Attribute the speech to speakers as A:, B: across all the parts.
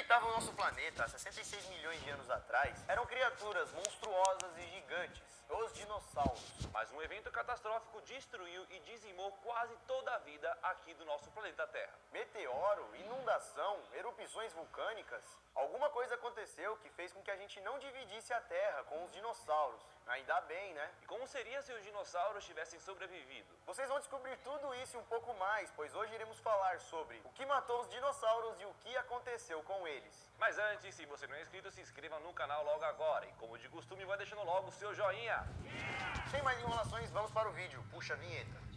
A: habitavam o nosso planeta há 66 milhões de anos atrás eram criaturas monstruosas e gigantes, os dinossauros.
B: Mas um evento catastrófico destruiu e dizimou quase toda a vida aqui do nosso planeta Terra.
A: Meteoro, inundação, erupções vulcânicas. Alguma coisa aconteceu que fez com que a gente não dividisse a Terra com os dinossauros. Ainda bem, né?
B: E como seria se os dinossauros tivessem sobrevivido?
A: Vocês vão descobrir tudo isso e um pouco mais, pois hoje iremos falar sobre o que matou os dinossauros e o que aconteceu com eles.
B: Mas antes, se você não é inscrito, se inscreva no canal logo agora. E como de costume, vai deixando logo o seu joinha.
A: Sem mais enrolações, vamos para o vídeo. Puxa a vinheta.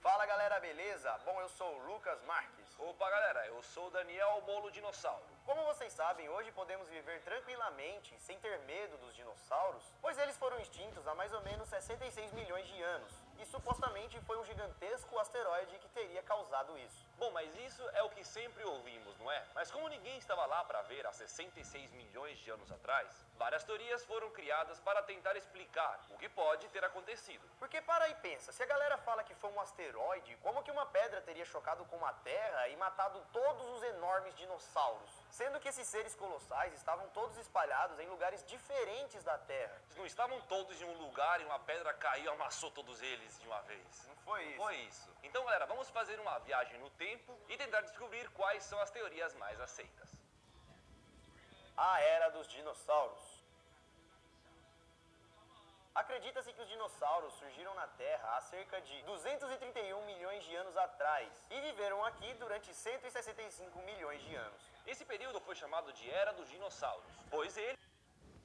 A: Fala galera, beleza? Bom, eu sou o Lucas Marques.
B: Opa galera, eu sou o Daniel Molo Dinossauro.
A: Como vocês sabem, hoje podemos viver tranquilamente, sem ter medo dos dinossauros, pois eles foram extintos há mais ou menos 66 milhões de anos. E supostamente foi um gigantesco asteroide que teria causado isso.
B: Bom, mas isso é o que sempre ouvimos, não é? Mas como ninguém estava lá para ver há 66 milhões de anos atrás, várias teorias foram criadas para tentar explicar o que pode ter acontecido.
A: Porque para aí pensa, se a galera fala que foi um asteroide, como que uma pedra teria chocado com a Terra e matado todos os enormes dinossauros? Sendo que esses seres colossais estavam todos espalhados em lugares diferentes da Terra.
B: Eles não estavam todos em um lugar e uma pedra caiu e amassou todos eles de uma vez.
A: Não foi isso.
B: Foi isso. Então, galera, vamos fazer uma viagem no tempo e tentar descobrir quais são as teorias mais aceitas.
A: A Era dos Dinossauros. Acredita-se que os dinossauros surgiram na Terra há cerca de 231 milhões de anos atrás e viveram aqui durante 165 milhões de anos.
B: Esse período foi chamado de Era dos Dinossauros, pois eles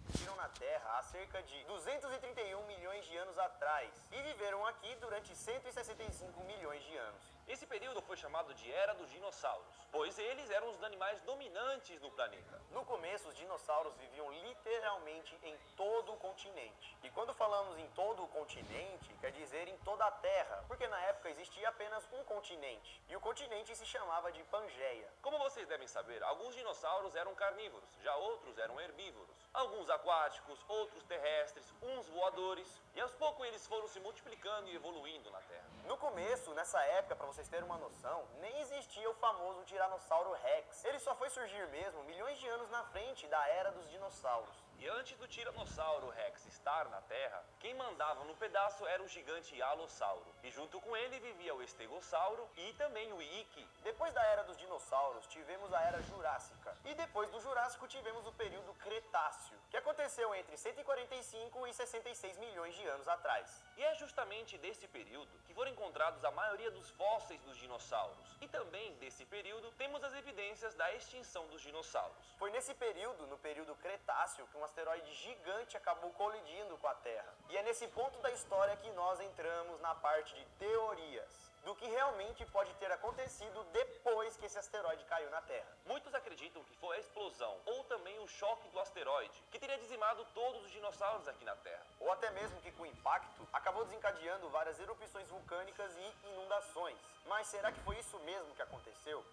A: surgiram na Terra há cerca de 231 milhões de anos atrás e viveram aqui durante 165 milhões de anos.
B: Esse período foi chamado de Era dos Dinossauros, pois eles eram os animais dominantes no planeta.
A: No começo, os dinossauros viviam literalmente em todo o continente. E quando falamos em todo o continente, quer dizer em toda a Terra, porque na época existia apenas um continente. E o continente se chamava de Pangeia.
B: Como vocês devem saber, alguns dinossauros eram carnívoros, já outros eram herbívoros. Alguns aquáticos, outros terrestres, uns voadores. E aos poucos eles foram se multiplicando e evoluindo na Terra.
A: No começo, nessa época, para vocês terem uma noção, nem existia o famoso Tiranossauro Rex. Ele só foi surgir mesmo milhões de anos na frente da Era dos Dinossauros.
B: E antes do Tiranossauro Rex estar na Terra, quem mandava no pedaço era o gigante Alossauro. E junto com ele vivia o Estegossauro e também o Ike.
A: Depois da Era dos Dinossauros, tivemos a Era Jurássica. E depois do Jurássico, tivemos o período Cretáceo, que aconteceu entre 145 e 66 milhões de anos atrás.
B: E é justamente desse período que foram encontrados a maioria dos fósseis dos dinossauros. E também desse período temos as evidências da extinção dos dinossauros.
A: Foi nesse período, no período Cretáceo, que um asteroide gigante acabou colidindo com a Terra. E é nesse ponto da história que nós entramos na parte de teorias do que realmente pode ter acontecido depois que esse asteroide caiu na Terra.
B: Muitos acreditam que foi a explosão ou também o choque do asteroide que teria dizimado todos os dinossauros aqui na Terra.
A: Ou até mesmo que com o impacto acabou desencadeando várias erupções vulcânicas e inundações. Mas será que foi isso mesmo que aconteceu?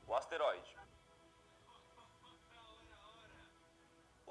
B: O asteroide.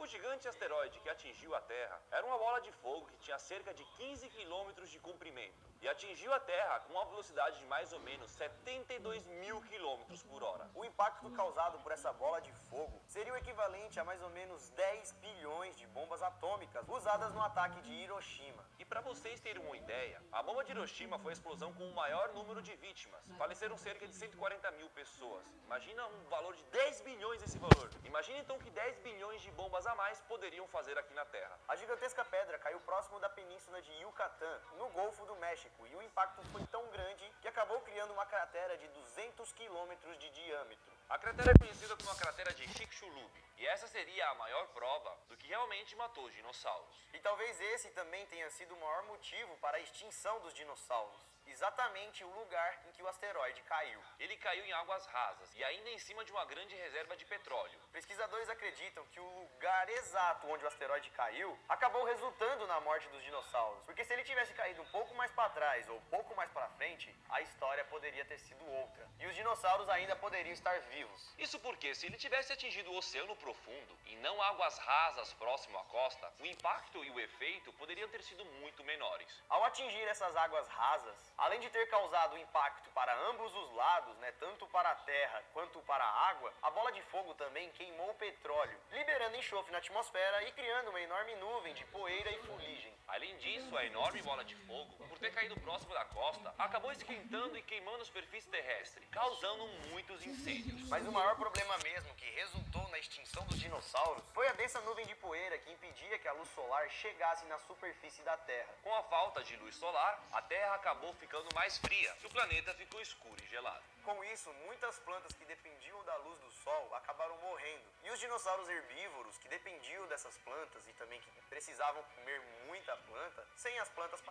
B: O gigante asteroide que atingiu a Terra era uma bola de fogo que tinha cerca de 15 quilômetros de comprimento e atingiu a Terra com uma velocidade de mais ou menos 72 mil quilômetros por hora.
A: O impacto causado por essa bola de fogo seria o equivalente a mais ou menos 10 bilhões de bombas atômicas usadas no ataque de Hiroshima.
B: E para vocês terem uma ideia, a bomba de Hiroshima foi a explosão com o maior número de vítimas. Faleceram cerca de 140 mil pessoas. Imagina um valor de 10 bilhões esse valor. Imagina então que 10 bilhões de bombas a mais poderiam fazer aqui na Terra.
A: A gigantesca pedra caiu próximo da península de Yucatán, no Golfo do México, e o impacto foi tão grande que acabou criando uma cratera de 200 quilômetros de diâmetro.
B: A cratera é conhecida como a cratera de Chicxulub, e essa seria a maior prova do que realmente matou os dinossauros.
A: E talvez esse também tenha sido o maior motivo para a extinção dos dinossauros. Exatamente o lugar em que o asteroide caiu.
B: Ele caiu em águas rasas e ainda em cima de uma grande reserva de petróleo.
A: Pesquisadores acreditam que o lugar exato onde o asteroide caiu acabou resultando na morte dos dinossauros. Porque se ele tivesse caído um pouco mais para trás ou um pouco mais para frente, a história poderia ter sido outra. E os dinossauros ainda poderiam estar vivos. vivos.
B: Isso porque se ele tivesse atingido o oceano profundo e não águas rasas próximo à costa, o impacto e o efeito poderiam ter sido muito menores.
A: Ao atingir essas águas rasas, além de ter causado impacto para ambos os lados, tanto para a terra quanto para a água, a bola de fogo também queimou o petróleo, liberando enxofre na atmosfera e criando uma enorme nuvem de poeira e fuligem.
B: Além disso, a enorme bola de fogo, por ter caído próximo da costa, acabou esquentando e queimando a superfície terrestre, causando muitos incêndios.
A: Mas o maior problema mesmo que resultou na extinção dos dinossauros foi a densa nuvem de poeira que impedia que a luz solar chegasse na superfície da Terra.
B: Com a falta de luz solar, a Terra acabou ficando mais fria e o planeta ficou escuro e gelado.
A: Com isso, muitas plantas que dependiam da luz do sol acabaram morrendo. E os dinossauros herbívoros, que dependiam dessas plantas e também que precisavam comer muita planta, sem as plantas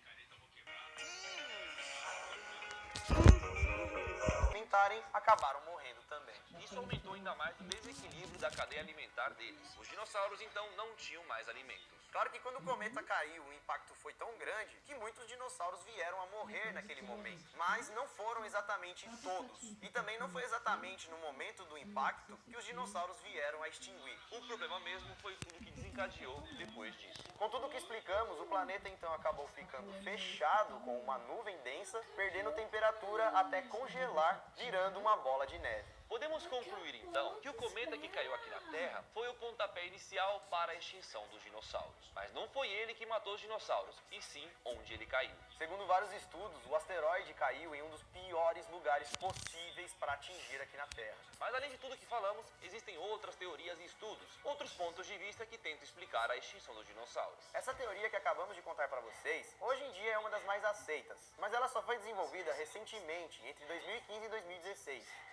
A: alimentarem, acabaram morrendo também.
B: Isso aumentou ainda mais o desequilíbrio da cadeia alimentar deles. Os dinossauros então não tinham mais alimentos.
A: Claro que quando o cometa caiu, o impacto foi tão grande que muitos dinossauros vieram a morrer naquele momento. Mas não foram exatamente todos. E também não foi exatamente no momento do impacto que os dinossauros vieram a extinguir.
B: O problema mesmo foi tudo que desencadeou depois disso.
A: Com tudo que explicamos, o planeta então acabou ficando fechado com uma nuvem densa, perdendo temperatura até congelar, virando uma bola de neve.
B: Podemos concluir então que o cometa que caiu aqui na Terra foi o pontapé inicial para a extinção dos dinossauros. Mas não foi ele que matou os dinossauros, e sim onde ele caiu.
A: Segundo vários estudos, o asteroide caiu em um dos piores lugares possíveis para atingir aqui na Terra.
B: Mas além de tudo que falamos, existem outras teorias e estudos, outros pontos de vista que tentam explicar a extinção dos dinossauros.
A: Essa teoria que acabamos de contar para vocês, hoje em dia é uma das mais aceitas, mas ela só foi desenvolvida recentemente, entre 2015 e 2016.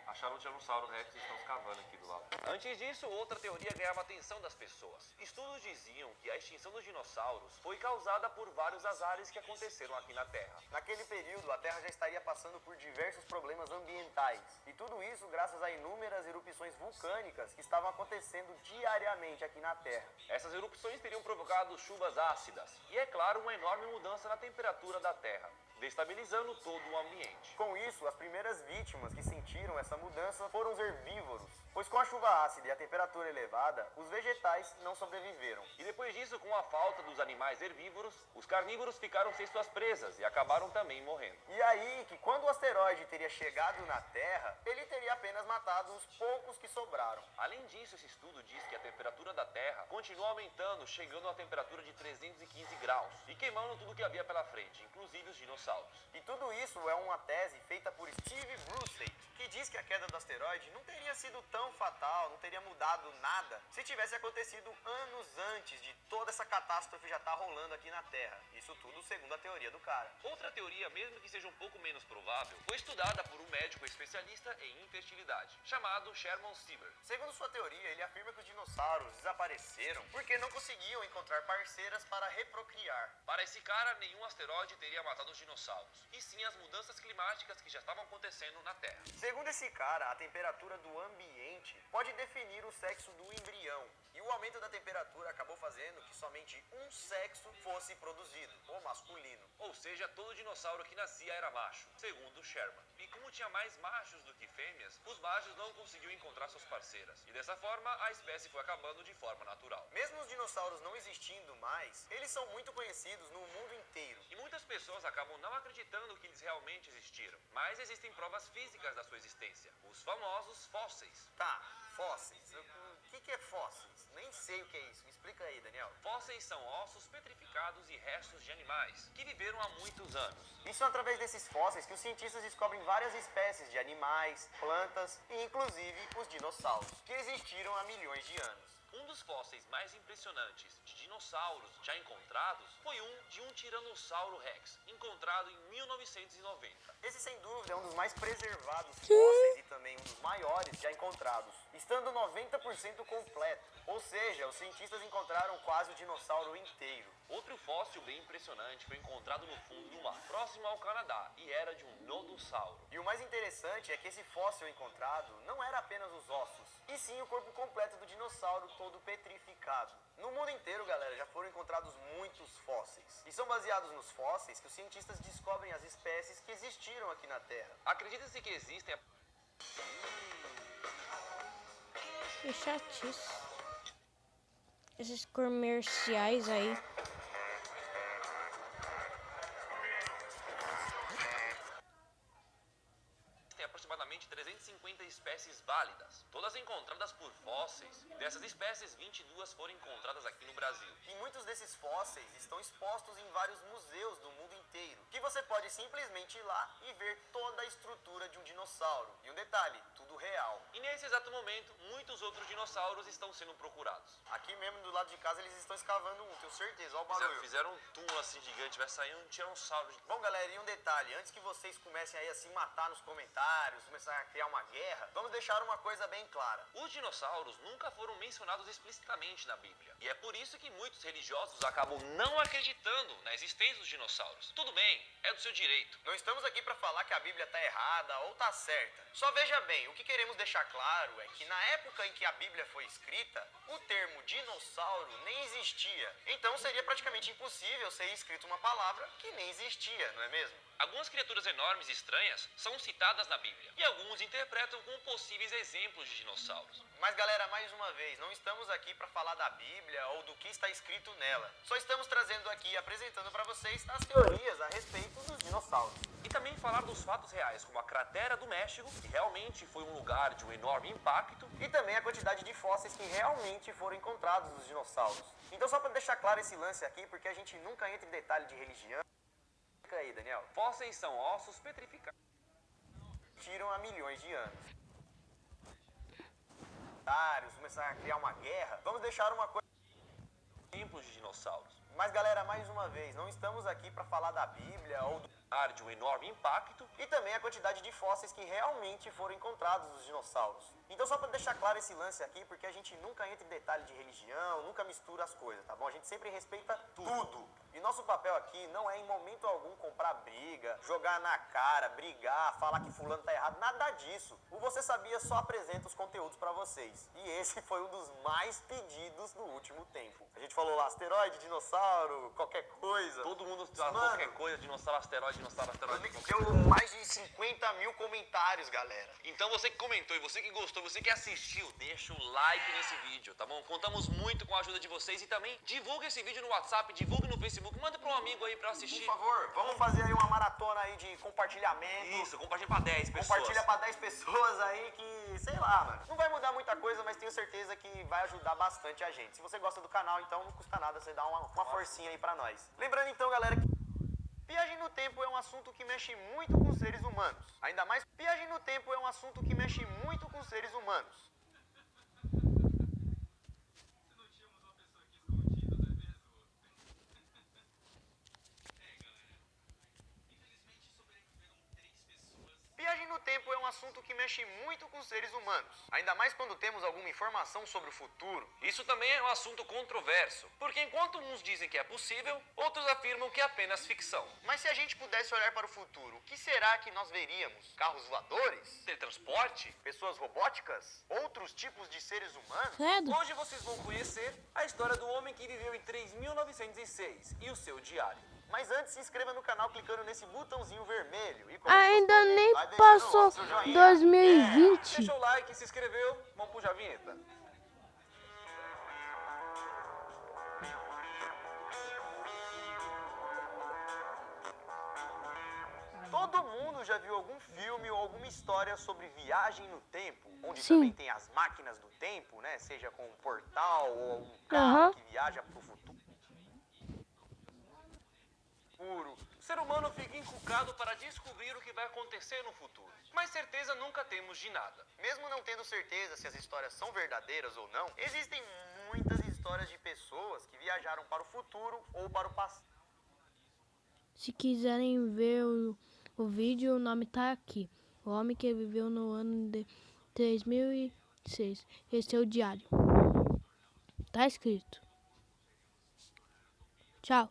B: Acharam o Tiranossauro Rex e estão escavando aqui do lado. Antes disso, outra teoria ganhava a atenção das pessoas. Estudos diziam que a extinção dos dinossauros foi causada por vários azares que aconteceram aqui na Terra.
A: Naquele período, a Terra já estaria passando por diversos problemas ambientais. E tudo isso graças a inúmeras erupções vulcânicas que estavam acontecendo diariamente aqui na Terra.
B: Essas erupções teriam provocado chuvas ácidas e, é claro, uma enorme mudança na temperatura da Terra, destabilizando todo o ambiente.
A: Com isso, as primeiras vítimas que sentiram essa mudança foram os herbívoros, pois com a chuva ácida e a temperatura elevada, os vegetais não sobreviveram.
B: E depois disso, com a falta dos animais herbívoros, os carnívoros ficaram sem suas presas e acabaram também morrendo.
A: E aí que quando o asteroide teria chegado na Terra, ele teria apenas matado os poucos que sobraram.
B: Além disso, esse estudo diz que a temperatura da Terra continua aumentando, chegando a uma temperatura de 315 graus e queimando tudo que havia pela frente, inclusive os dinossauros.
A: E tudo isso é uma tese feita por Steve Bruce, que diz que a queda do asteroide não teria sido tão fatal, não teria mudado nada se tivesse acontecido anos antes de toda essa catástrofe já estar rolando aqui na Terra. Isso tudo segundo a teoria do cara.
B: Outra teoria, mesmo que seja um pouco menos provável, foi estudada por um médico especialista em infertilidade, chamado Sherman Sieber.
A: Segundo sua teoria, ele afirma que os dinossauros desapareceram porque não conseguiam encontrar parceiras para reprocriar.
B: Para esse cara, nenhum asteroide teria matado os dinossauros, e sim as mudanças climáticas que já estavam acontecendo na Terra.
A: Segundo esse cara, a temperatura do ambiente pode definir o sexo do embrião. E o aumento da temperatura acabou fazendo que somente um sexo fosse produzido, o masculino.
B: Ou seja, todo dinossauro que nascia era macho, segundo Sherman. E como tinha mais machos do que fêmeas, os machos não conseguiam encontrar suas parceiras. E dessa forma, a espécie foi acabando de forma natural.
A: Mesmo os dinossauros não existindo mais, eles são muito conhecidos no mundo inteiro.
B: E muitas pessoas acabam não acreditando que eles realmente existiram. Mas existem provas físicas da sua existência, os famosos fósseis.
A: Tá, fósseis. O que é fósseis? Nem sei o que é isso. Me explica aí, Daniel.
B: Fósseis são ossos petrificados e restos de animais que viveram há muitos anos.
A: Isso é através desses fósseis que os cientistas descobrem várias espécies de animais, plantas e inclusive os dinossauros, que existiram há milhões de anos.
B: Um dos fósseis mais impressionantes de dinossauros já encontrados foi de um Tiranossauro Rex, encontrado em 1990.
A: Esse, sem dúvida, é um dos mais preservados fósseis e também um dos maiores já encontrados, estando 90% completo. Ou seja, os cientistas encontraram quase o dinossauro inteiro.
B: Outro fóssil bem impressionante foi encontrado no fundo do mar, próximo ao Canadá, e era de um nodossauro.
A: E o mais interessante é que esse fóssil encontrado não era apenas os ossos, e sim o corpo completo do dinossauro todo petrificado. No mundo inteiro, galera, já foram encontrados muitos fósseis. E são baseados nos fósseis que os cientistas descobrem as espécies que existiram aqui na Terra.
B: Acredita-se que existem
C: Que chatice. Esses comerciais aí.
B: Tem aproximadamente 350 espécies válidas, todas encontradas por fósseis. Dessas espécies, 22 foram encontradas aqui no Brasil.
A: E muitos desses fósseis estão expostos em vários museus do mundo inteiro, que você pode simplesmente ir lá e ver toda a estrutura de um dinossauro. E um detalhe, tudo real.
B: E nesse exato momento, muitos outros dinossauros estão sendo procurados.
A: Aqui mesmo do lado de casa eles estão escavando um, tenho certeza, olha o barulho.
B: Fizeram um túmulo assim gigante, vai sair um tiranossauro.
A: Bom, galera, e um detalhe, antes que vocês comecem aí a se matar nos comentários, começar a criar uma guerra, vamos deixar uma coisa bem clara.
B: Os dinossauros nunca foram mencionados explicitamente na Bíblia. E é por isso que muitos religiosos acabam não acreditando na existência dos dinossauros. Tudo bem, é do seu direito.
A: Não estamos aqui para falar que a Bíblia está errada ou está certa. Só veja bem, o que queremos deixar claro é que na época em que a Bíblia foi escrita, o termo dinossauro nem existia. Então seria praticamente impossível ser escrita uma palavra que nem existia, não é mesmo?
B: Algumas criaturas enormes e estranhas são citadas na Bíblia, e alguns interpretam como possíveis exemplos de dinossauros.
A: Mas galera, mais uma vez, não estamos aqui para falar da Bíblia ou do que está escrito nela. Só estamos trazendo aqui e apresentando para vocês as teorias a respeito dos dinossauros.
B: E também falar dos fatos reais, como a cratera do México, que realmente foi um lugar de um enorme impacto.
A: E também a quantidade de fósseis que realmente foram encontrados dos dinossauros. Então só para deixar claro esse lance aqui, porque a gente nunca entra em detalhe de religião. Fica aí, Daniel.
B: Fósseis são ossos petrificados.
A: Tiram há milhões de anos. Começar a criar uma guerra, vamos deixar uma coisa.
B: Exemplos de dinossauros.
A: Mas galera, mais uma vez, não estamos aqui para falar da Bíblia ou do
B: De um enorme impacto.
A: e também a quantidade de fósseis que realmente foram encontrados dos dinossauros. Então só para deixar claro esse lance aqui, porque a gente nunca entra em detalhe de religião, nunca mistura as coisas, tá bom? A gente sempre respeita tudo. E nosso papel aqui não é em momento algum comprar briga, jogar na cara, brigar, falar que fulano tá errado, nada disso. O Você Sabia só apresenta os conteúdos para vocês. E esse foi um dos mais pedidos no último tempo. A gente falou lá, asteroide, dinossauro, qualquer coisa.
B: Todo mundo fala qualquer coisa, dinossauro, asteroide, dinossauro, asteroide.
A: Deu mais de 50 mil comentários, galera.
B: Então você que comentou e você que gostou, você que assistiu, deixa o like nesse vídeo, tá bom? Contamos muito com a ajuda de vocês e também divulga esse vídeo no WhatsApp, divulga no Facebook, manda pra um amigo aí pra assistir.
A: Por favor, vamos fazer aí uma maratona aí de compartilhamento.
B: Isso, compartilha pra 10 pessoas.
A: Compartilha pra 10 pessoas aí que, sei lá, mano. Não vai mudar muita coisa, mas tenho certeza que vai ajudar bastante a gente. Se você gosta do canal, então não custa nada você dar uma forcinha aí pra nós. Lembrando então, galera, que viagem no tempo é um assunto que mexe muito com os seres humanos. Ainda mais, viagem no tempo é um assunto que mexe muito com os seres humanos. Viagem no tempo é um assunto que mexe muito com os seres humanos. Ainda mais quando temos alguma informação sobre o futuro.
B: Isso também é um assunto controverso, porque enquanto uns dizem que é possível, outros afirmam que é apenas ficção.
A: Mas se a gente pudesse olhar para o futuro, o que será que nós veríamos? Carros voadores?
B: Teletransporte?
A: Pessoas robóticas? Outros tipos de seres humanos?
C: Credo.
B: Hoje vocês vão conhecer a história do homem que viveu em 3906 e o seu diário.
A: Mas antes, se inscreva no canal clicando nesse botãozinho vermelho. E
C: Ainda nem
A: vai deixando
C: passou
A: o seu joinha.
C: 2020.
B: Deixa o like, se inscreveu, vamos puxar a vinheta.
A: Todo mundo já viu algum filme ou alguma história sobre viagem no tempo, onde
C: Sim.
A: também tem as máquinas do tempo, né? Seja com um portal ou um carro
C: Aham.
A: que viaja pro futuro.
B: O ser humano fica encucado para descobrir o que vai acontecer no futuro, mas certeza nunca temos de nada.
A: Mesmo não tendo certeza se as histórias são verdadeiras ou não, existem muitas histórias de pessoas que viajaram para o futuro ou para o passado.
C: Se quiserem ver o vídeo, o nome tá aqui. O homem que viveu no ano de 3006. Esse é o diário. Tá escrito. Tchau.